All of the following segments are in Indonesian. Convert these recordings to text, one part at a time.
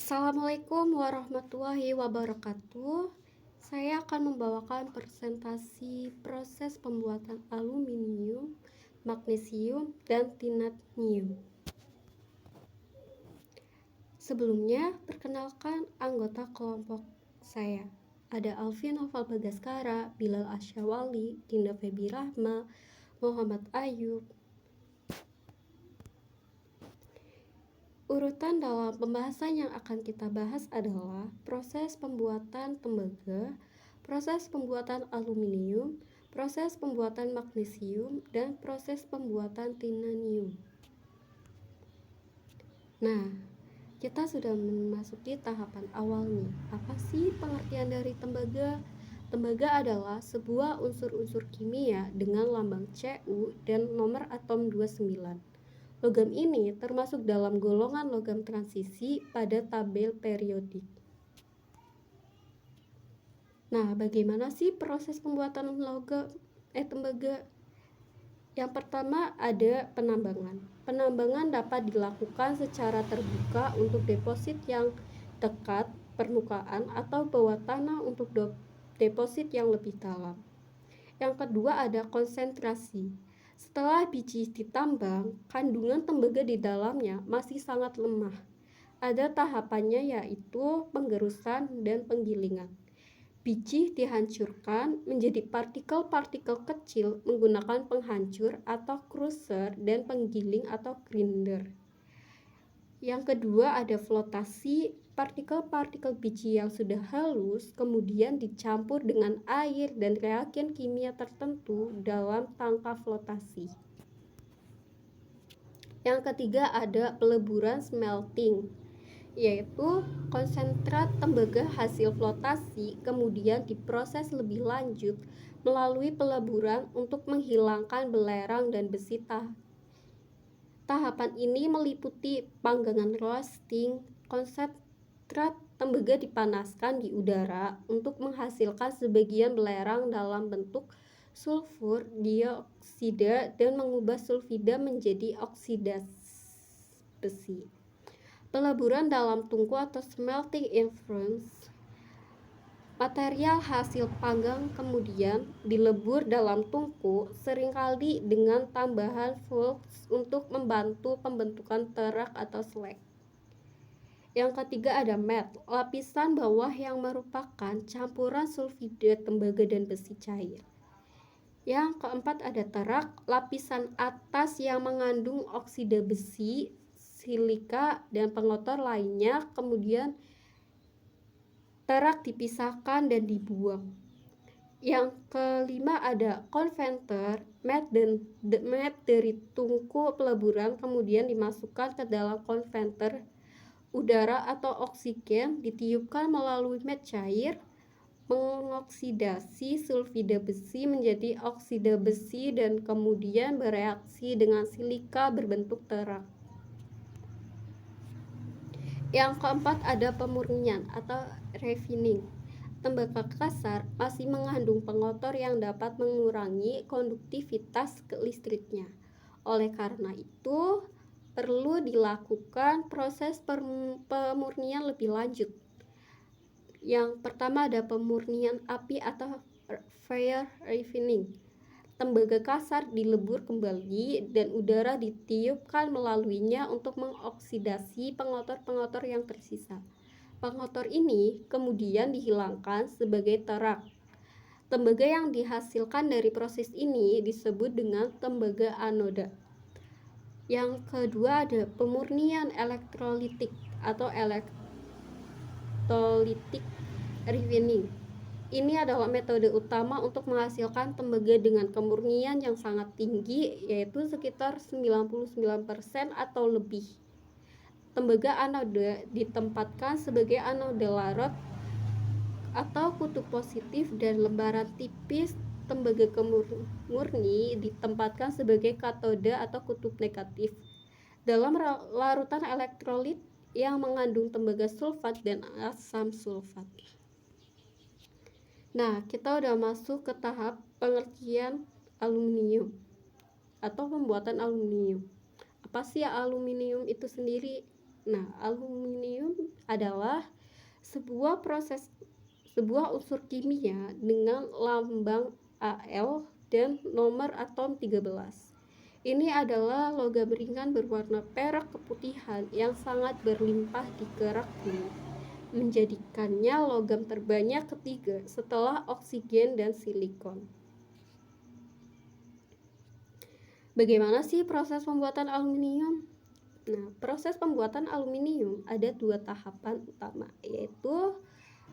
Assalamualaikum warahmatullahi wabarakatuh. Saya akan membawakan presentasi proses pembuatan aluminium, magnesium, dan titanium. Sebelumnya, perkenalkan anggota kelompok saya. Ada Alvin Noval Bagaskara, Bilal Asyawali, Dinda Febi Rahma, Muhammad Ayub. Urutan dalam pembahasan yang akan kita bahas adalah proses pembuatan tembaga, proses pembuatan aluminium, proses pembuatan magnesium, dan proses pembuatan titanium. Nah, kita sudah memasuki tahapan awal nih. Apa sih pengertian dari tembaga? Tembaga adalah sebuah unsur-unsur kimia dengan lambang Cu dan nomor atom 29. Logam ini termasuk dalam golongan logam transisi pada tabel periodik. Nah, bagaimana sih proses pembuatan tembaga? Yang pertama ada penambangan. Penambangan dapat dilakukan secara terbuka untuk deposit yang dekat permukaan atau bawah tanah untuk deposit yang lebih dalam. Yang kedua ada konsentrasi. Setelah biji ditambang, kandungan tembaga di dalamnya masih sangat lemah. Ada tahapannya yaitu penggerusan dan penggilingan. Biji dihancurkan menjadi partikel-partikel kecil menggunakan penghancur atau crusher dan penggiling atau grinder. Yang kedua ada flotasi. Partikel-partikel biji yang sudah halus kemudian dicampur dengan air dan reagen kimia tertentu dalam tangka flotasi. Yang ketiga ada peleburan smelting, yaitu konsentrat tembaga hasil flotasi kemudian diproses lebih lanjut melalui peleburan untuk menghilangkan belerang dan besi. Tahapan ini meliputi panggangan roasting. Konsentrat tembaga dipanaskan di udara untuk menghasilkan sebagian belerang dalam bentuk sulfur dioksida dan mengubah sulfida menjadi oksida besi. Peleburan dalam tungku atau smelting in furnace. Material hasil panggang kemudian dilebur dalam tungku, seringkali dengan tambahan flux untuk membantu pembentukan terak atau slag. Yang ketiga ada matte, lapisan bawah yang merupakan campuran sulfida tembaga dan besi cair. Yang keempat ada terak, lapisan atas yang mengandung oksida besi, silika, dan pengotor lainnya, kemudian terak dipisahkan dan dibuang. Yang kelima ada konverter, matte dari tungku peleburan kemudian dimasukkan ke dalam konverter. Udara atau oksigen ditiupkan melalui matte cair, mengoksidasi sulfida besi menjadi oksida besi dan kemudian bereaksi dengan silika berbentuk terak. Yang keempat ada pemurnian atau refining. Tembaga kasar masih mengandung pengotor yang dapat mengurangi konduktivitas listriknya. Oleh karena itu, perlu dilakukan proses pemurnian lebih lanjut. Yang pertama ada pemurnian api atau fire refining. Tembaga kasar dilebur kembali dan udara ditiupkan melaluinya untuk mengoksidasi pengotor-pengotor yang tersisa. Pengotor ini kemudian dihilangkan sebagai terak. Tembaga yang dihasilkan dari proses ini disebut dengan tembaga anoda. Yang kedua ada pemurnian elektrolitik atau elektrolytic refining. Ini adalah metode utama untuk menghasilkan tembaga dengan kemurnian yang sangat tinggi, yaitu sekitar 99% atau lebih. Tembaga anoda ditempatkan sebagai anoda larut atau kutub positif dan lembaran tipis tembaga murni ditempatkan sebagai katoda atau kutub negatif dalam larutan elektrolit yang mengandung tembaga sulfat dan asam sulfat. Nah, kita udah masuk ke tahap pengertian aluminium atau pembuatan aluminium. Apa sih aluminium itu sendiri? Nah, aluminium adalah sebuah unsur kimia dengan lambang Al dan nomor atom 13. Ini adalah logam ringan berwarna perak keputihan yang sangat berlimpah di kerak bumi, menjadikannya logam terbanyak ketiga setelah oksigen dan silikon. Bagaimana sih proses pembuatan aluminium? Nah, proses pembuatan aluminium ada 2 tahapan utama, yaitu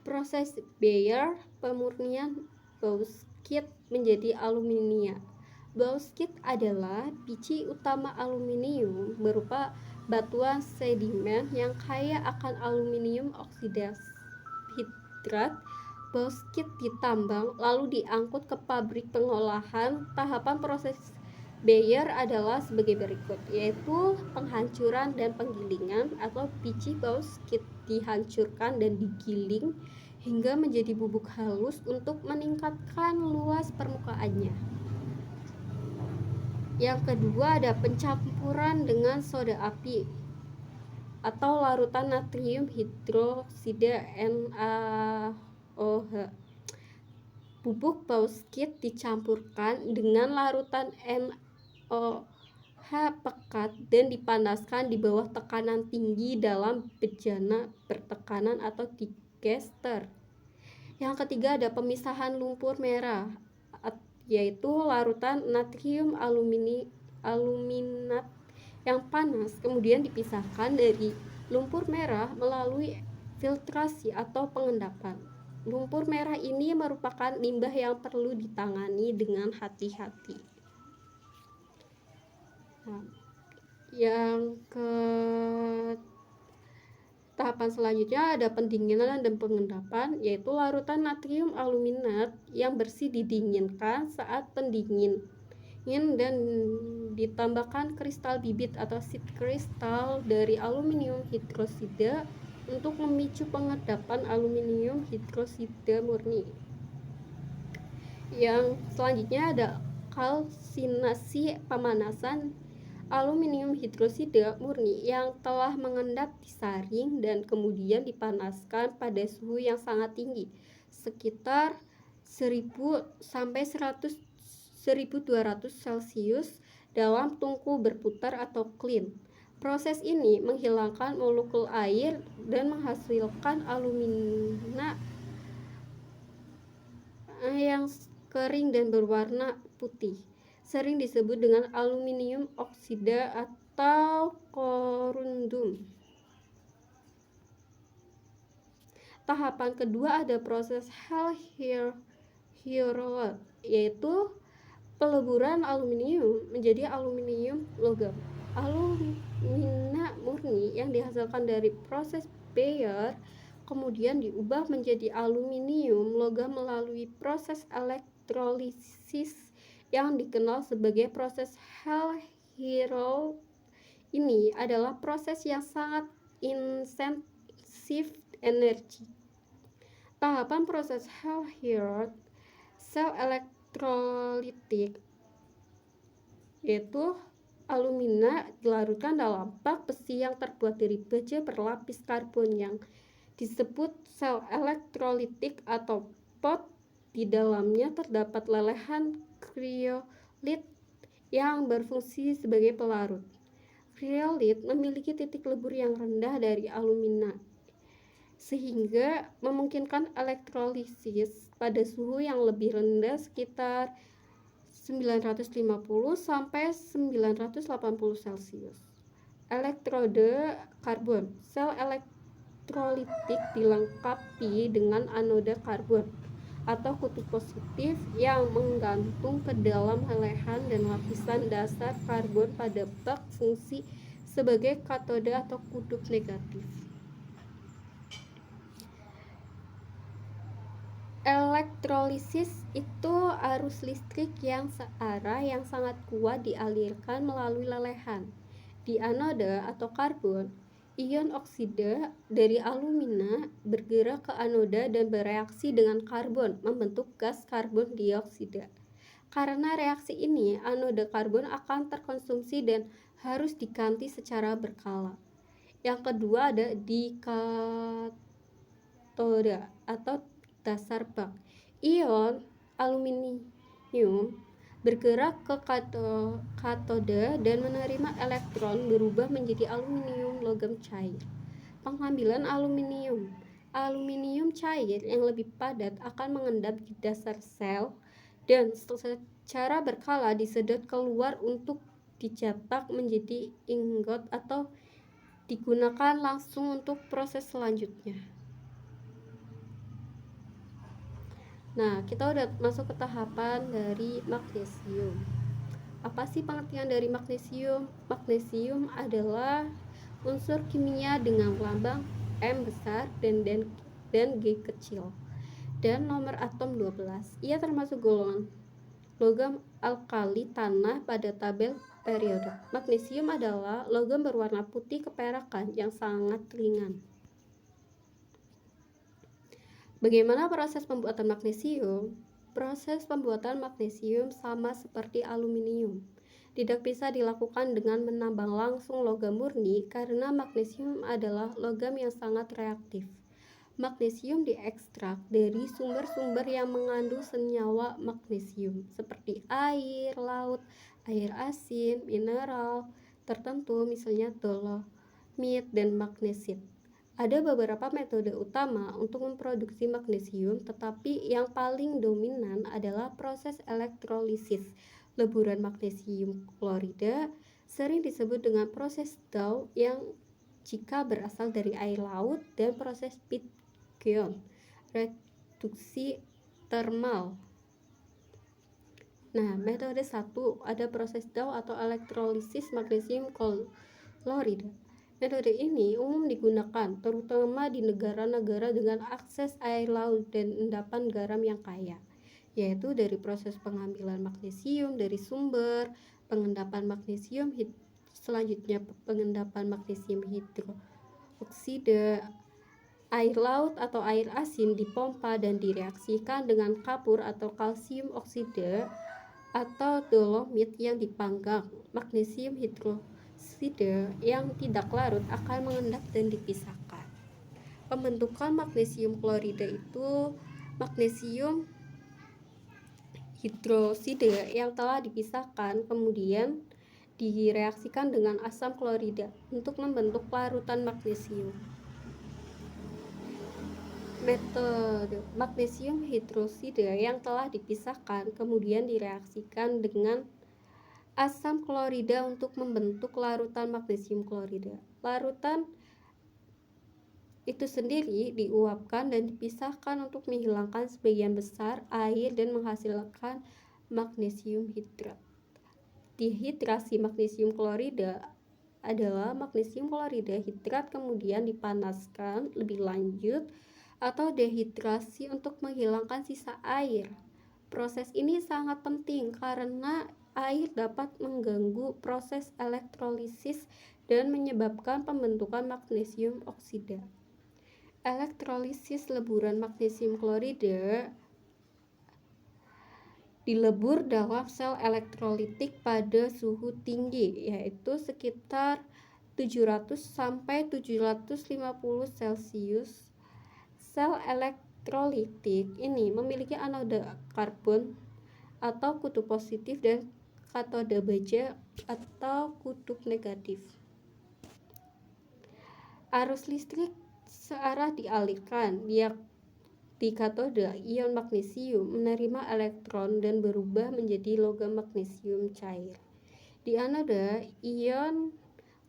proses Bayer, pemurnian bauxit menjadi aluminium. Bauxit adalah biji utama aluminium berupa batuan sedimen yang kaya akan aluminium oksida hidrat. Bauxit ditambang lalu diangkut ke pabrik pengolahan. Tahapan proses Bayer adalah sebagai berikut, yaitu penghancuran dan penggilingan atau biji bauxit dihancurkan dan digiling hingga menjadi bubuk halus untuk meningkatkan luas permukaannya. Yang kedua ada pencampuran dengan soda api atau larutan natrium hidroksida NaOH. Bubuk bauxit dicampurkan dengan larutan NaOH pekat dan dipanaskan di bawah tekanan tinggi dalam bejana bertekanan atau digester. Yang ketiga ada pemisahan lumpur merah, yaitu larutan natrium aluminat yang panas kemudian dipisahkan dari lumpur merah melalui filtrasi atau pengendapan. Lumpur merah ini merupakan limbah yang perlu ditangani dengan hati-hati. Nah, yang ke tahapan selanjutnya ada pendinginan dan pengendapan, yaitu larutan natrium aluminat yang bersih didinginkan saat pendingin dan ditambahkan kristal bibit atau seed kristal dari aluminium hidroksida untuk memicu pengendapan aluminium hidroksida murni. Yang selanjutnya ada kalsinasi, pemanasan aluminium hidroksida murni yang telah mengendap disaring dan kemudian dipanaskan pada suhu yang sangat tinggi, sekitar 1000 sampai 1200 Celcius dalam tungku berputar atau kiln. Proses ini menghilangkan molekul air dan menghasilkan alumina yang kering dan berwarna putih. Sering disebut dengan aluminium oksida atau korundum. Tahapan kedua ada proses Hall-Héroult, yaitu peleburan aluminium menjadi aluminium logam. Alumina murni yang dihasilkan dari proses Bayer kemudian diubah menjadi aluminium logam melalui proses elektrolisis yang dikenal sebagai proses Hall-Héroult. Ini adalah proses yang sangat intensif energi. Tahapan proses Hall-Héroult sel elektrolitik, yaitu alumina dilarutkan dalam bak besi yang terbuat dari baja berlapis karbon yang disebut sel elektrolitik atau pot. Di dalamnya terdapat lelehan kriolit yang berfungsi sebagai pelarut. Kriolit memiliki titik lebur yang rendah dari alumina, sehingga memungkinkan elektrolisis pada suhu yang lebih rendah sekitar 950 sampai 980 Celcius. Elektrode karbon. Sel elektrolitik dilengkapi dengan anoda karbon atau kutub positif yang menggantung ke dalam lelehan dan lapisan dasar karbon pada bak fungsi sebagai katode atau kutub negatif. Elektrolisis itu arus listrik yang searah yang sangat kuat dialirkan melalui lelehan. Di anoda atau karbon, ion oksida dari alumina bergerak ke anoda dan bereaksi dengan karbon membentuk gas karbon dioksida. Karena reaksi ini, anoda karbon akan terkonsumsi dan harus diganti secara berkala. Yang kedua ada di katoda atau dasar bak. Ion aluminium bergerak ke katoda dan menerima elektron berubah menjadi aluminium logam cair. Pengambilan aluminium cair yang lebih padat akan mengendap di dasar sel dan secara berkala disedot keluar untuk dicetak menjadi ingot atau digunakan langsung untuk proses selanjutnya. Nah, kita udah masuk ke tahapan dari magnesium. Apa sih pengertian dari magnesium? Magnesium adalah unsur kimia dengan lambang M besar dan G kecil dan nomor atom 12. Ia termasuk golongan logam alkali tanah pada tabel periode. Magnesium adalah logam berwarna putih keperakan yang sangat ringan. Bagaimana proses pembuatan magnesium? Proses pembuatan magnesium sama seperti aluminium. Tidak bisa dilakukan dengan menambang langsung logam murni karena magnesium adalah logam yang sangat reaktif. Magnesium diekstrak dari sumber-sumber yang mengandung senyawa magnesium seperti air laut, air asin, mineral tertentu misalnya dolomit dan magnesit. Ada beberapa metode utama untuk memproduksi magnesium, tetapi yang paling dominan adalah proses elektrolisis. Leburan magnesium klorida sering disebut dengan proses Dow yang jika berasal dari air laut, dan proses Pitgeon, reduksi termal. Nah, metode 1 ada proses Dow atau elektrolisis magnesium klorida. Metode ini umum digunakan terutama di negara-negara dengan akses air laut dan endapan garam yang kaya, yaitu dari proses pengambilan magnesium dari sumber, pengendapan magnesium selanjutnya pengendapan magnesium hidroksida, air laut atau air asin dipompa dan direaksikan dengan kapur atau kalsium oksida atau dolomit yang dipanggang. Magnesium hidroksida yang tidak larut akan mengendap dan dipisahkan. Pembentukan magnesium klorida itu magnesium hidroksida yang telah dipisahkan kemudian direaksikan dengan asam klorida untuk membentuk larutan magnesium. Metode magnesium hidroksida yang telah dipisahkan kemudian direaksikan dengan asam klorida untuk membentuk larutan magnesium klorida. Larutan itu sendiri diuapkan dan dipisahkan untuk menghilangkan sebagian besar air dan menghasilkan magnesium hidrat. Dehidrasi magnesium klorida adalah magnesium klorida hidrat kemudian dipanaskan lebih lanjut atau dehidrasi untuk menghilangkan sisa air. Proses ini sangat penting karena air dapat mengganggu proses elektrolisis dan menyebabkan pembentukan magnesium oksida. Elektrolisis leburan magnesium klorida dilebur dalam sel elektrolitik pada suhu tinggi, yaitu sekitar 700 sampai 750 Celcius. Sel elektrolitik ini memiliki anoda karbon atau kutub positif dan katoda baja atau kutub negatif. Arus listrik searah dialirkan. Di katoda, ion magnesium menerima elektron dan berubah menjadi logam magnesium cair. Di anoda, ion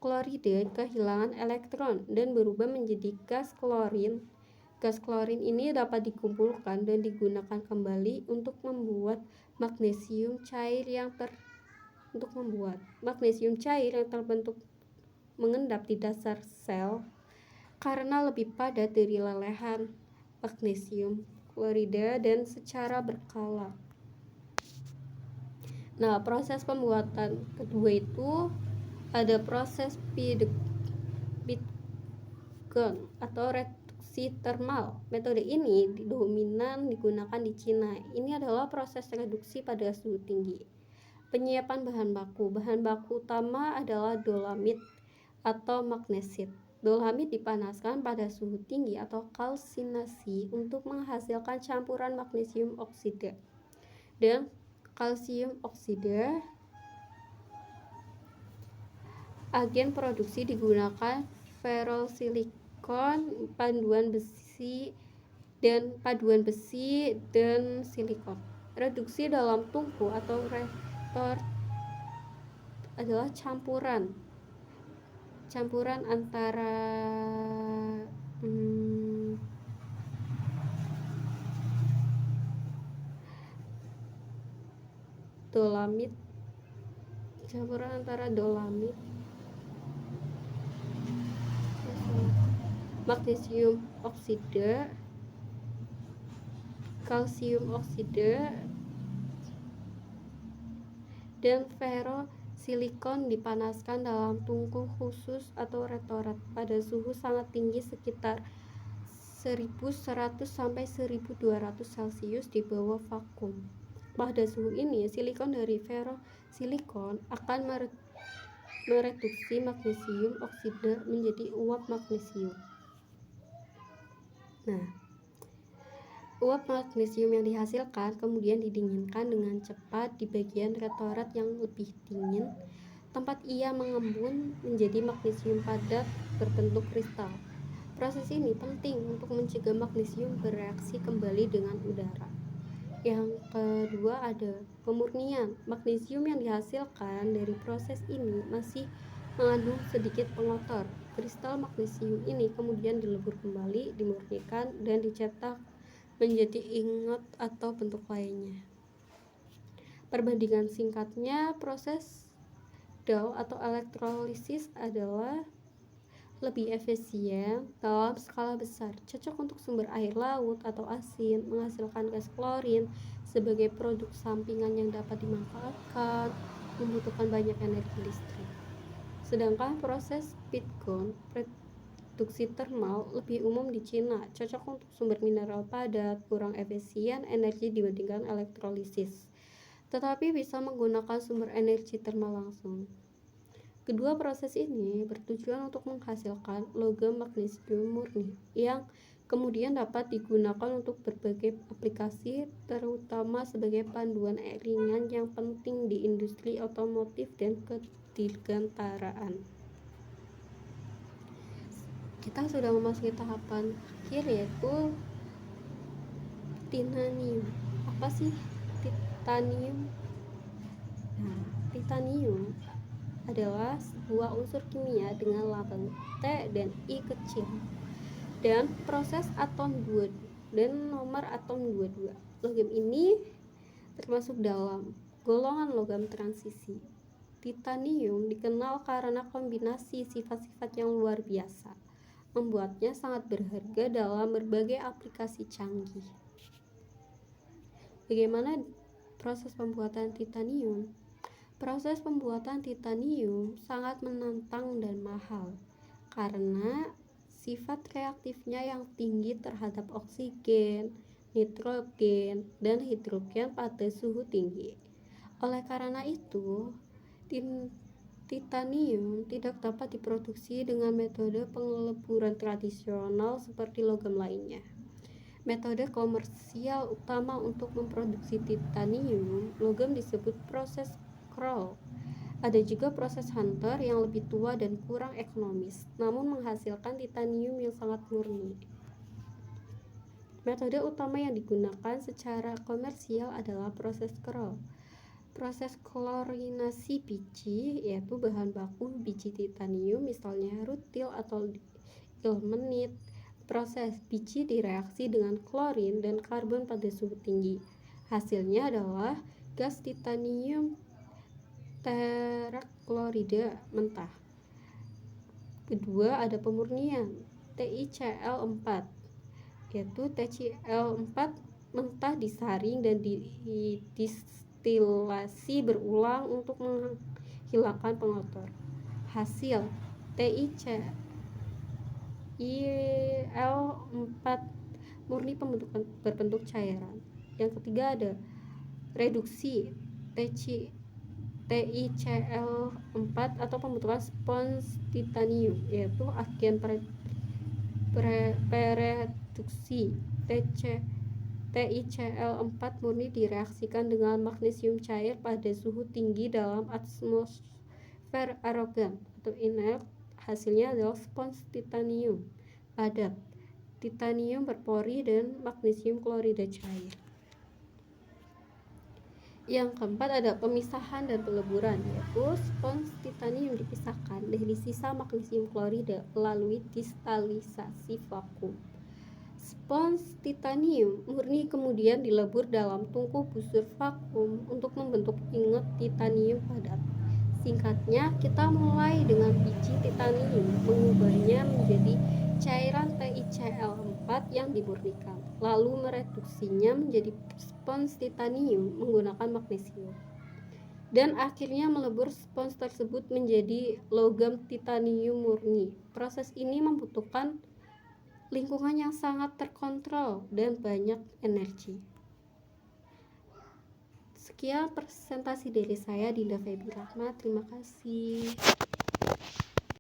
klorida kehilangan elektron dan berubah menjadi gas klorin. Gas klorin ini dapat dikumpulkan dan digunakan kembali untuk membuat magnesium cair yang terbentuk mengendap di dasar sel karena lebih padat dari lelehan magnesium klorida dan secara berkala. Nah, proses pembuatan kedua itu ada proses Pitgeon atau reduksi termal. Metode ini dominan digunakan di Cina. Ini adalah proses reduksi pada suhu tinggi. Penyiapan bahan baku. Bahan baku utama adalah dolomit atau magnesit. Dolamit dipanaskan pada suhu tinggi atau kalsinasi untuk menghasilkan campuran magnesium oksida dan kalsium oksida. Agen produksi digunakan ferrosilikon, paduan besi dan silikon. Reduksi dalam tungku atau retort adalah campuran antara dolamit, magnesium oksida, kalsium oksida, dan ferrosilikon dipanaskan dalam tungku khusus atau retorat pada suhu sangat tinggi sekitar 1100 sampai 1200 Celcius di bawah vakum. Pada suhu ini, silikon dari ferrosilikon akan mereduksi magnesium oksida menjadi uap magnesium. Uap magnesium yang dihasilkan kemudian didinginkan dengan cepat di bagian retorat yang lebih dingin, tempat ia mengembun menjadi magnesium padat berbentuk kristal. Proses ini penting untuk mencegah magnesium bereaksi kembali dengan udara. Yang kedua ada pemurnian. Magnesium yang dihasilkan dari proses ini masih mengandung sedikit pengotor. Kristal magnesium ini kemudian dilebur kembali, dimurnikan, dan dicetak menjadi ingot atau bentuk lainnya. Perbandingan singkatnya, proses Dow atau elektrolisis adalah lebih efisien dalam skala besar, cocok untuk sumber air laut atau asin, menghasilkan gas klorin sebagai produk sampingan yang dapat dimanfaatkan, membutuhkan banyak energi listrik. Sedangkan proses Pitgon, produksi termal, lebih umum di Cina, cocok untuk sumber mineral padat, kurang efisien energi dibandingkan elektrolisis, tetapi bisa menggunakan sumber energi termal langsung. Kedua proses ini bertujuan untuk menghasilkan logam magnesium murni yang kemudian dapat digunakan untuk berbagai aplikasi, terutama sebagai panduan ringan yang penting di industri otomotif dan kedirgantaraan. Kita sudah memasuki tahapan akhir, yaitu titanium. Apa sih titanium? Titanium adalah sebuah unsur kimia dengan lambang T dan I kecil dan proses atom 2 dan nomor atom 22. Logam ini termasuk dalam golongan logam transisi. Titanium dikenal karena kombinasi sifat-sifat yang luar biasa, membuatnya sangat berharga dalam berbagai aplikasi canggih. Bagaimana proses pembuatan titanium? Proses pembuatan titanium sangat menantang dan mahal karena sifat reaktifnya yang tinggi terhadap oksigen, nitrogen, dan hidrogen pada suhu tinggi. Oleh karena itu, titanium tidak dapat diproduksi dengan metode pengeleburan tradisional seperti logam lainnya. Metode komersial utama untuk memproduksi titanium logam disebut proses Kroll. Ada juga proses Hunter yang lebih tua dan kurang ekonomis, namun menghasilkan titanium yang sangat murni. Metode utama yang digunakan secara komersial adalah proses Kroll. Proses klorinasi biji, yaitu bahan baku biji titanium, misalnya rutil atau ilmenit. Proses biji direaksi dengan klorin dan karbon pada suhu tinggi. Hasilnya adalah gas titanium terakloida mentah. Kedua ada pemurnian TiCl4, yaitu TiCl4 mentah disaring dan didistilasi berulang untuk menghilangkan pengotor. Hasil TiCl4 murni berbentuk cairan. Yang ketiga ada reduksi TiCl4 atau pembentukan spons titanium, yaitu agen pereduksi. TiCl4 murni direaksikan dengan magnesium cair pada suhu tinggi dalam atmosfer arogan atau inert. Hasilnya adalah spons titanium padat, titanium berpori, dan magnesium klorida cair. Yang keempat ada pemisahan dan peleburan, yaitu spons titanium dipisahkan dari sisa magnesium klorida melalui kristalisasi vakum. Spons titanium murni kemudian dilebur dalam tungku busur vakum untuk membentuk ingot titanium padat. Singkatnya, kita mulai dengan biji titanium, mengubahnya menjadi cairan TiCl4 yang dimurnikan, lalu mereduksinya menjadi spons titanium menggunakan magnesium, dan akhirnya melebur spons tersebut menjadi logam titanium murni. Proses ini membutuhkan lingkungan yang sangat terkontrol dan banyak energi. Sekian presentasi dari saya, Dinda Febi Rahma. Terima kasih.